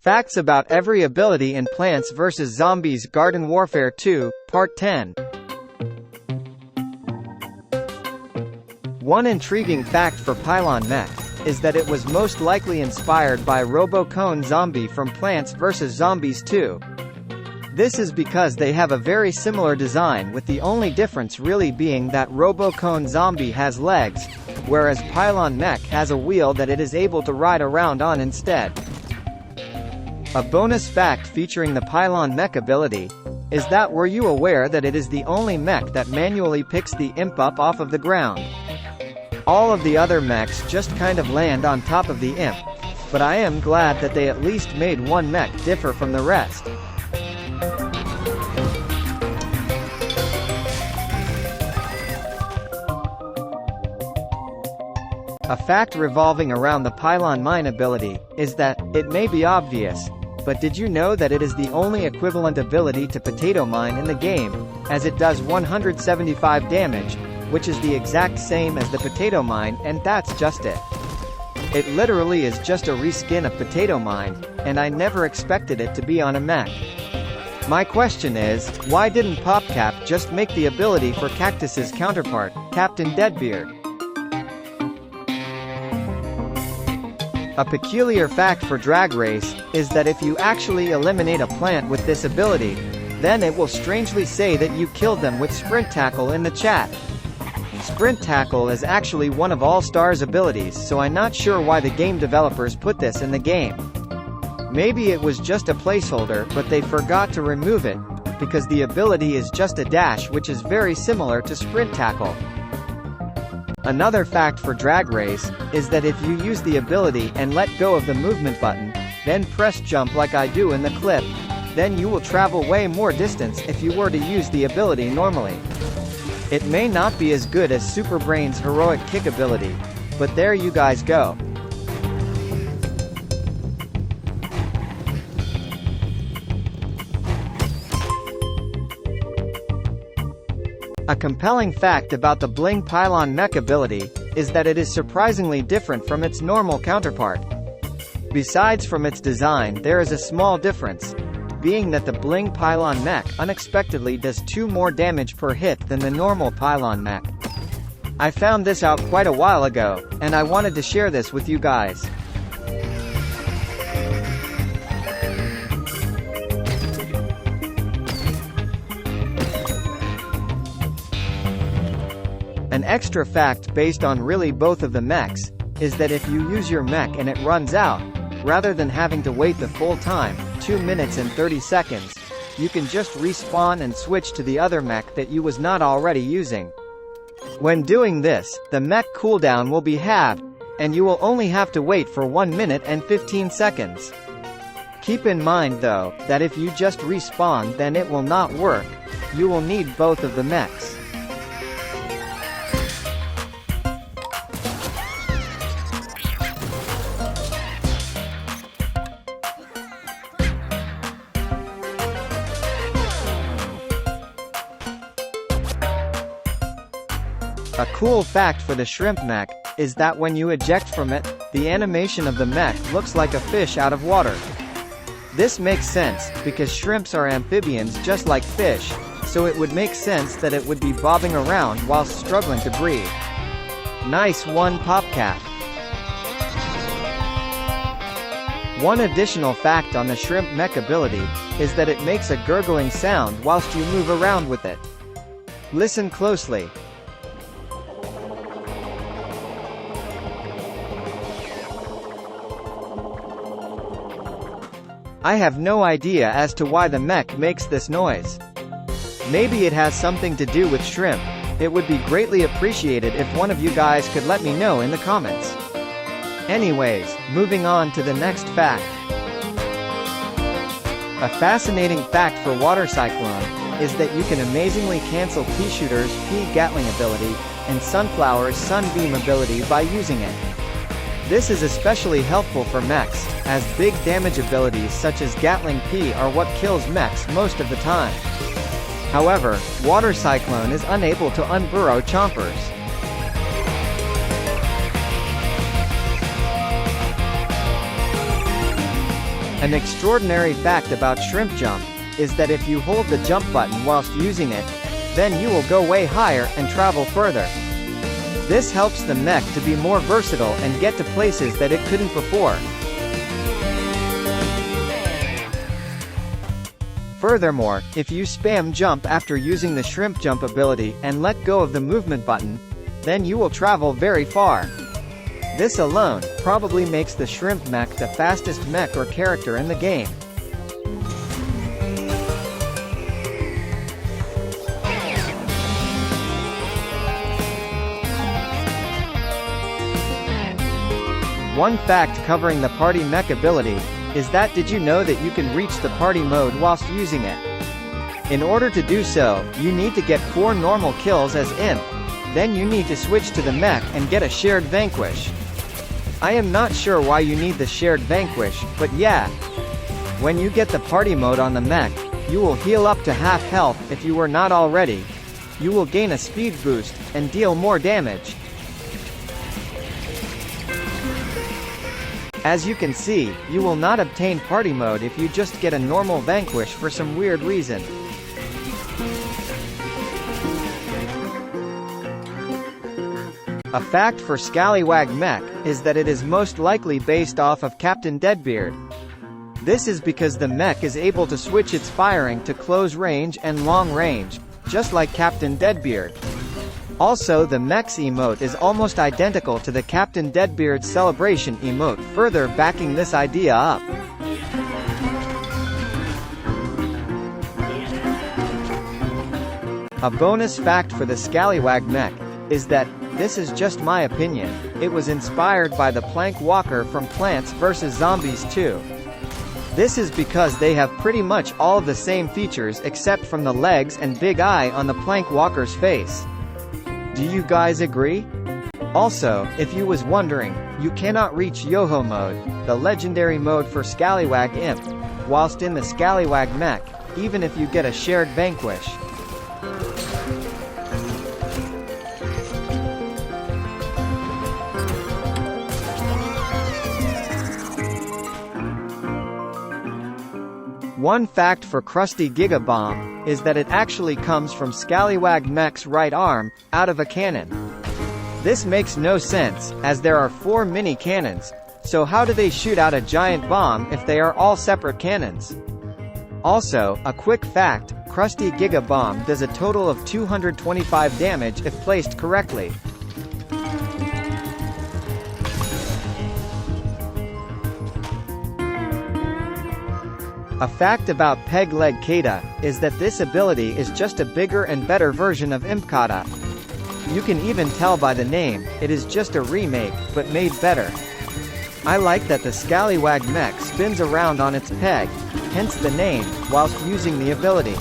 Facts about every ability in Plants vs. Zombies Garden Warfare 2, Part 10. One intriguing fact for Pylon Mech is that it was most likely inspired by Robocone Zombie from Plants vs. Zombies 2. This is because they have a very similar design, with the only difference really being that Robocone Zombie has legs, whereas Pylon Mech has a wheel that it is able to ride around on instead. A bonus fact featuring the Pylon Mech ability is that, were you aware that it is the only mech that manually picks the imp up off of the ground? All of the other mechs just kind of land on top of the imp, but I am glad that they at least made one mech differ from the rest. A fact revolving around the Pylon Mine ability is that, it may be obvious, but did you know that it is the only equivalent ability to Potato Mine in the game, as it does 175 damage, which is the exact same as the Potato Mine, and that's just it. It literally is just a reskin of Potato Mine, and I never expected it to be on a mech. My question is, why didn't PopCap just make the ability for Cactus's counterpart, Captain Deadbeard? A peculiar fact for Drag Race is that if you actually eliminate a plant with this ability, then it will strangely say that you killed them with Sprint Tackle in the chat. Sprint Tackle is actually one of All-Star's abilities, so I'm not sure why the game developers put this in the game. Maybe it was just a placeholder, but they forgot to remove it, because the ability is just a dash, which is very similar to Sprint Tackle. Another fact for Drag Race is that if you use the ability and let go of the movement button, then press jump like I do in the clip, then you will travel way more distance if you were to use the ability normally. It may not be as good as Superbrain's heroic kick ability, but there you guys go. A compelling fact about the Bling Pylon Mech ability is that it is surprisingly different from its normal counterpart. Besides from its design, there is a small difference, being that the Bling Pylon Mech unexpectedly does 2 more damage per hit than the normal Pylon Mech. I found this out quite a while ago, and I wanted to share this with you guys. An extra fact based on really both of the mechs is that if you use your mech and it runs out, rather than having to wait the full time, 2 minutes and 30 seconds, you can just respawn and switch to the other mech that you was not already using. When doing this, the mech cooldown will be halved, and you will only have to wait for 1 minute and 15 seconds. Keep in mind though, that if you just respawn then it will not work, you will need both of the mechs. A cool fact for the Shrimp Mech is that when you eject from it, the animation of the mech looks like a fish out of water. This makes sense, because shrimps are amphibians just like fish, so it would make sense that it would be bobbing around whilst struggling to breathe. Nice one, PopCap. One additional fact on the Shrimp Mech ability is that it makes a gurgling sound whilst you move around with it. Listen closely. I have no idea as to why the mech makes this noise. Maybe it has something to do with shrimp. It would be greatly appreciated if one of you guys could let me know in the comments. Anyways, moving on to the next fact. A fascinating fact for Water Cyclone is that you can amazingly cancel Pea-Shooter's P-Gatling ability and Sunflower's Sunbeam ability by using it. This is especially helpful for mechs, as big damage abilities such as Gatling P are what kills mechs most of the time. However, Water Cyclone is unable to unburrow chompers. An extraordinary fact about shrimp jump is that if you hold the jump button whilst using it, then you will go way higher and travel further. This helps the mech to be more versatile and get to places that it couldn't before. Furthermore, if you spam jump after using the shrimp jump ability and let go of the movement button, then you will travel very far. This alone probably makes the shrimp mech the fastest mech or character in the game. One fact covering the party mech ability is that did you know that you can reach the party mode whilst using it? In order to do so, you need to get 4 normal kills as imp, then you need to switch to the mech and get a shared vanquish. I am not sure why you need the shared vanquish, but yeah. When you get the party mode on the mech, you will heal up to half health if you were not already. You will gain a speed boost, and deal more damage. As you can see, you will not obtain party mode if you just get a normal vanquish for some weird reason. A fact for Slywag Mech is that it is most likely based off of Captain Deadbeard. This is because the mech is able to switch its firing to close range and long range, just like Captain Deadbeard. Also, the mech's emote is almost identical to the Captain Deadbeard celebration emote, further backing this idea up. A bonus fact for the Slywag Mech is that, this is just my opinion, it was inspired by the Plank Walker from Plants vs. Zombies 2. This is because they have pretty much all of the same features except from the legs and big eye on the Plank Walker's face. Do you guys agree? Also, if you was wondering, you cannot reach Yoho mode, the legendary mode for Slywag Imp, whilst in the Slywag Mech, even if you get a shared vanquish. One fact for Crusty Giga Bomb is that it actually comes from Slywag Mech's right arm, out of a cannon. This makes no sense, as there are 4 mini cannons, so how do they shoot out a giant bomb if they are all separate cannons? Also, a quick fact, Crusty Giga Bomb does a total of 225 damage if placed correctly. A fact about Peg Legkada is that this ability is just a bigger and better version of Legkada. You can even tell by the name, it is just a remake, but made better. I like that the Slywag Mech spins around on its peg, hence the name, whilst using the ability.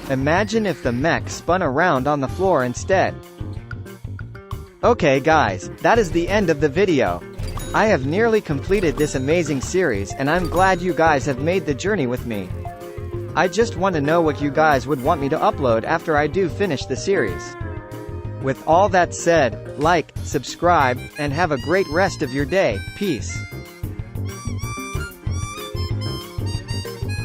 Imagine if the mech spun around on the floor instead. Okay guys, that is the end of the video. I have nearly completed this amazing series and I'm glad you guys have made the journey with me. I just want to know what you guys would want me to upload after I do finish the series. With all that said, like, subscribe, and have a great rest of your day. Peace.